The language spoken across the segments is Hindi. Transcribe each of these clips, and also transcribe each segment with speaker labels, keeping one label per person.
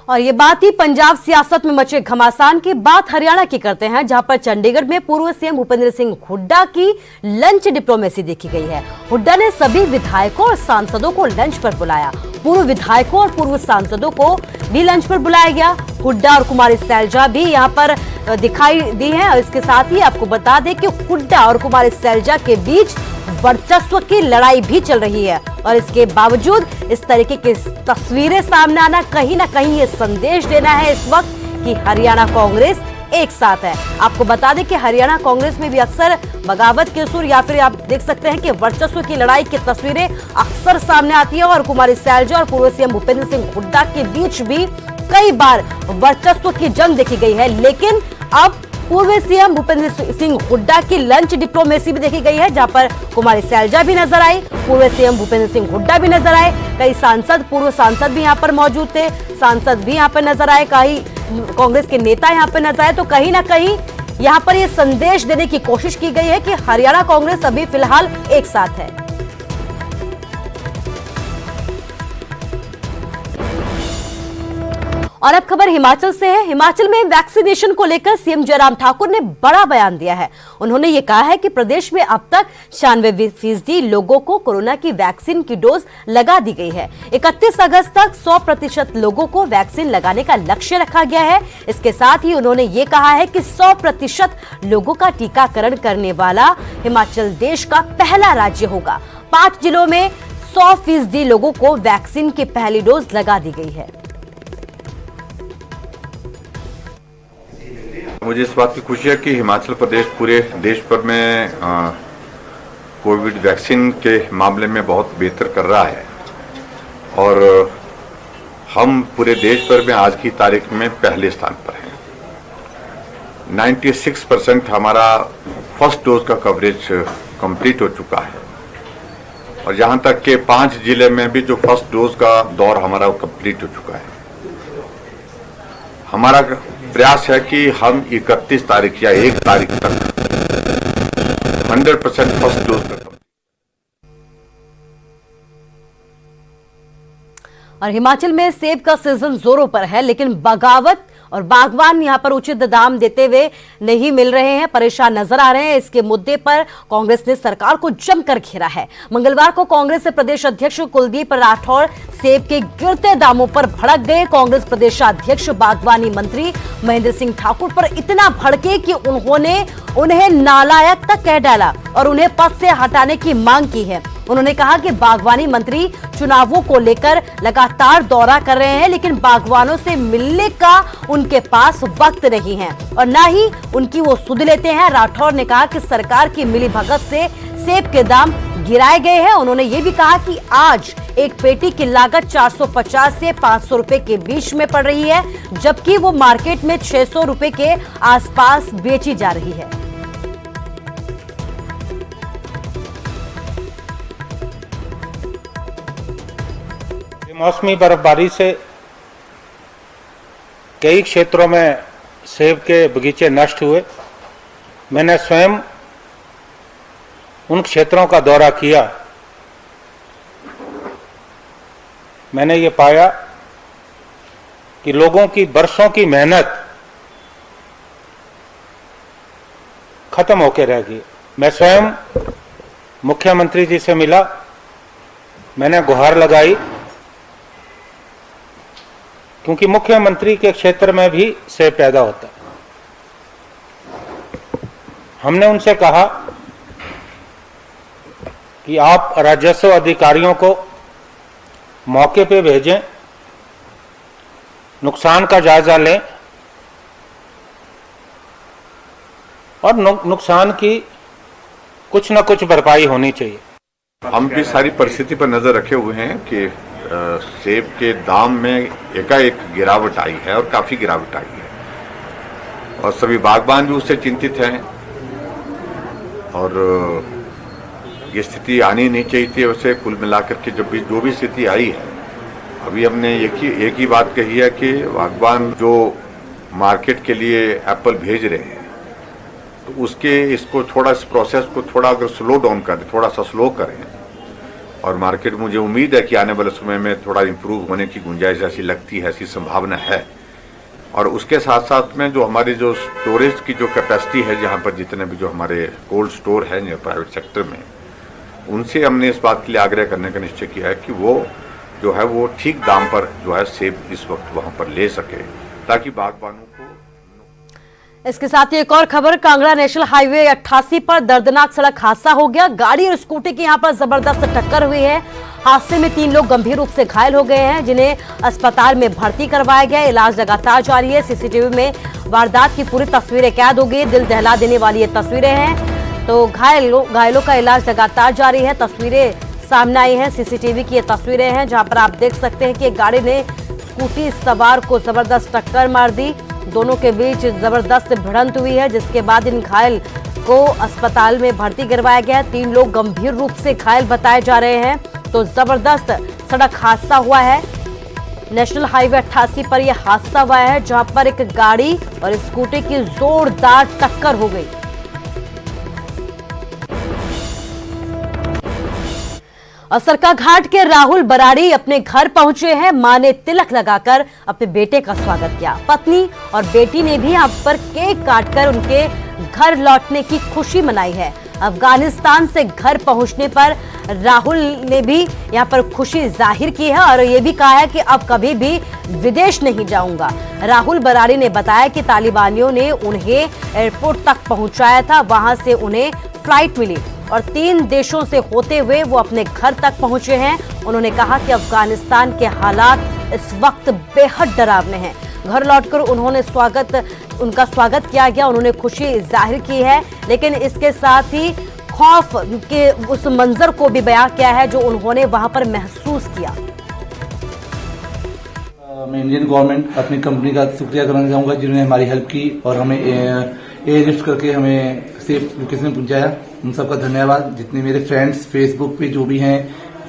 Speaker 1: और ये बात ही पंजाब सियासत में मचे घमासान की बात हरियाणा की करते हैं, जहां पर चंडीगढ़ में पूर्व सीएम भूपेंद्र सिंह हुड्डा की लंच डिप्लोमेसी देखी गई है। हुड्डा ने सभी विधायकों और सांसदों को लंच पर बुलाया। पूर्व विधायकों और पूर्व सांसदों को भी लंच पर बुलाया गया। हुड्डा और कुमारी सैलजा भी यहां पर दिखाई दी है। और इसके साथ ही आपको बता दें कि हुड्डा और कुमारी सैलजा के बीच वर्चस्व की लड़ाई भी चल रही है। और इसके बावजूद इस तरीके की तस्वीरें सामने आना कहीं ना कहीं ये संदेश देना है इस वक्त कि हरियाणा कांग्रेस एक साथ है। आपको बता दें कि हरियाणा कांग्रेस में भी अक्सर बगावत के सुर या फिर आप देख सकते हैं कि वर्चस्व की लड़ाई की तस्वीरें अक्सर सामने आती है। और कुमारी सैलजा और पूर्व सीएम भूपेंद्र सिंह हुड्डा के बीच भी कई बार वर्चस्व की जंग देखी गई है। लेकिन अब पूर्व सीएम भूपेंद्र सिंह हुड्डा की लंच डिप्लोमेसी भी देखी गई है, जहां पर कुमारी सैलजा भी नजर आई, पूर्व सीएम भूपेंद्र सिंह हुड्डा भी नजर आए, कई सांसद पूर्व सांसद भी यहां पर मौजूद थे, सांसद भी यहां पर नजर आए, कई कांग्रेस के नेता यहां पर नजर आए। तो कहीं ना कहीं यहां पर यह संदेश देने की कोशिश की गई है कि हरियाणा कांग्रेस अभी फिलहाल एक साथ है। और अब खबर हिमाचल से है। हिमाचल में वैक्सीनेशन को लेकर सीएम जयराम ठाकुर ने बड़ा बयान दिया है। उन्होंने ये कहा है कि प्रदेश में अब तक 96% लोगों को कोरोना की वैक्सीन की डोज लगा दी गई है। 31 अगस्त तक 100% लोगों को वैक्सीन लगाने का लक्ष्य रखा गया है। इसके साथ ही उन्होंने ये कहा है कि 100% लोगों का टीकाकरण करने वाला हिमाचल देश का पहला राज्य होगा। 5 जिलों में 100% लोगों को वैक्सीन की पहली डोज लगा दी गई है।
Speaker 2: मुझे इस बात की खुशी है कि हिमाचल प्रदेश पूरे देश भर में कोविड वैक्सीन के मामले में बहुत बेहतर कर रहा है। और हम पूरे देश भर में आज की तारीख में पहले स्थान पर हैं। 96% हमारा फर्स्ट डोज का कवरेज कंप्लीट हो चुका है। और जहां तक के 5 जिले में भी जो फर्स्ट डोज का दौर हमारा कंप्लीट हो चुका है। हमारा प्रयास है कि हम 31 तारीख या 1 तारीख तक 100% फर्स्ट डोज तक।
Speaker 1: और हिमाचल में सेब का सीजन जोरों पर है, लेकिन बगावत और बागवान यहां पर उचित दाम देते हुए नहीं मिल रहे हैं, परेशान नजर आ रहे हैं। इसके मुद्दे पर कांग्रेस ने सरकार को जमकर घेरा है। मंगलवार को कांग्रेस के प्रदेश अध्यक्ष कुलदीप राठौर सेब के गिरते दामों पर भड़क गए। कांग्रेस प्रदेशाध्यक्ष बागवानी मंत्री महेंद्र सिंह ठाकुर पर इतना भड़के कि उन्होंने उन्हें नालायक तक कह डाला और उन्हें पद से हटाने की मांग की है। उन्होंने कहा कि बागवानी मंत्री चुनावों को लेकर लगातार दौरा कर रहे हैं, लेकिन बागवानों से मिलने का उनके पास वक्त नहीं है और न ही उनकी वो सुध लेते हैं। राठौर ने कहा कि सरकार की मिलीभगत से सेब के दाम गिराए गए हैं। उन्होंने ये भी कहा कि आज एक पेटी की लागत 450 से 500 रुपए के बीच में पड़ रही है, जबकि वो मार्केट में 600 रुपए के आसपास बेची जा रही है।
Speaker 3: मौसमी बर्फबारी से कई क्षेत्रों में सेब के बगीचे नष्ट हुए। मैंने स्वयं उन क्षेत्रों का दौरा किया। मैंने ये पाया कि लोगों की बरसों की मेहनत खत्म होकर रह गई। मैं स्वयं मुख्यमंत्री जी से मिला, मैंने गुहार लगाई, क्योंकि मुख्यमंत्री के क्षेत्र में भी सेब पैदा होता है। हमने उनसे कहा कि आप राजस्व अधिकारियों को मौके पे भेजें, नुकसान का जायजा लें और नुकसान की कुछ न कुछ भरपाई होनी चाहिए।
Speaker 2: हम भी सारी परिस्थिति पर नजर रखे हुए हैं कि सेब के दाम में एकाएक गिरावट आई है और काफी गिरावट आई है। और सभी बागबान भी उससे चिंतित हैं और ये स्थिति आनी नहीं चाहिए थी। वैसे कुल मिलाकर के जो भी स्थिति आई है, अभी हमने एक ही बात कही है कि बागबान जो मार्केट के लिए एप्पल भेज रहे हैं, तो इसको थोड़ा इस प्रोसेस को थोड़ा अगर स्लो डाउन करें, थोड़ा सा स्लो करें, और मार्केट मुझे उम्मीद है कि आने वाले समय में थोड़ा इम्प्रूव होने की गुंजाइश ऐसी लगती है, ऐसी संभावना है। और उसके साथ साथ में जो हमारी जो स्टोरेज की जो कैपेसिटी है, जहाँ पर जितने भी जो हमारे कोल्ड स्टोर है प्राइवेट सेक्टर में, उनसे हमने इस बात के लिए आग्रह करने का निश्चय किया है कि वो जो है वो ठीक दाम पर जो है सेब इस वक्त वहाँ पर ले सके, ताकि बागबानों को।
Speaker 1: इसके साथ ही एक और खबर, कांगड़ा नेशनल हाईवे 88 पर दर्दनाक सड़क हादसा हो गया। गाड़ी और स्कूटी की यहां पर जबरदस्त टक्कर हुई है। हादसे में 3 लोग गंभीर रूप से घायल हो गए हैं, जिन्हें अस्पताल में भर्ती करवाया गया। इलाज लगातार जारी है। सीसीटीवी में वारदात की पूरी तस्वीरें कैद हो गई। दिल दहला देने वाली ये तस्वीरें हैं। तो घायलों का इलाज लगातार जारी है। तस्वीरें सामने आई हैं, सीसीटीवी की ये तस्वीरें हैं, जहां पर आप देख सकते हैं कि गाड़ी ने स्कूटी सवार को जबरदस्त टक्कर मार दी। दोनों के बीच जबरदस्त भिड़ंत हुई है, जिसके बाद इन घायल को अस्पताल में भर्ती करवाया गया है। 3 लोग गंभीर रूप से घायल बताए जा रहे हैं। तो जबरदस्त सड़क हादसा हुआ है। नेशनल हाईवे 88 पर यह हादसा हुआ है, जहां पर एक गाड़ी और स्कूटी की जोरदार टक्कर हो गई। और सरकाघाट के राहुल बराड़ी अपने घर पहुंचे हैं। मां ने तिलक लगाकर अपने बेटे का स्वागत किया। पत्नी और बेटी ने भी यहां पर केक काटकर उनके घर लौटने की खुशी मनाई है। अफगानिस्तान से घर पहुंचने पर राहुल ने भी यहां पर खुशी जाहिर की है और ये भी कहा है कि अब कभी भी विदेश नहीं जाऊंगा। राहुल बराड़ी ने बताया कि तालिबानियों ने उन्हें एयरपोर्ट तक पहुंचाया था, वहां से उन्हें फ्लाइट मिली और 3 देशों से होते हुए वो अपने घर तक पहुंचे हैं। उन्होंने कहा कि अफगानिस्तान के हालात इस वक्त बेहद डरावने हैं। घर लौटकर उनका स्वागत किया गया। उन्होंने खुशी जाहिर की है, लेकिन इसके साथ ही खौफ के उस मंजर को भी बयां किया है जो उन्होंने वहां पर महसूस किया।
Speaker 4: मैं इंडियन गवर्नमेंट अपनी कंपनी का शुक्रिया करना चाहूंगा, जिन्होंने हमारी हेल्प की और हमें एयर लिफ्ट करके हमें सेफ लोकेशन में पहुंचाया। उन सबका धन्यवाद। जितने मेरे फ्रेंड्स फेसबुक पे जो भी हैं,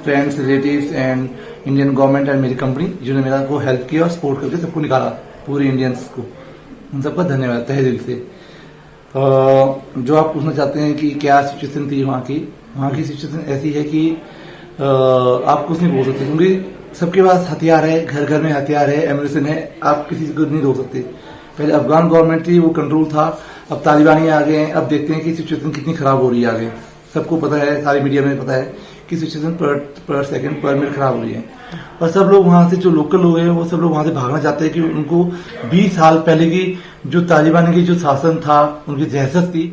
Speaker 4: friends, relatives and Indian government and मेरी कंपनी, जिन्होंने मेरा को हेल्प किया और सपोर्ट करके सबको निकाला, पूरे इंडियंस को, उन सबका धन्यवाद तहे दिल से। जो आप पूछना चाहते हैं कि क्या सिचुएशन थी वहाँ की सिचुएशन ऐसी है कि आप कुछ नहीं बोल सकते, क्योंकि सबके पास हथियार है, घर घर में हथियार है, एम्यूनिशन है, आप किसी को नहीं रोक सकते। पहले अफगान गवर्नमेंट थी, वो कंट्रोल था, अब तालिबानी आ गए हैं। अब देखते हैं कि सिचुएशन कितनी खराब हो रही है आगे। सबको पता है, सारी मीडिया में पता है कि सिचुएशन पर सेकंड पर मिनट खराब हो रही है। और सब लोग वहां से, जो लोकल लोग हैं, वो सब लोग वहां से भागना चाहते हैं कि उनको 20 साल पहले की जो तालिबानी की जो शासन था, उनकी दहशत थी,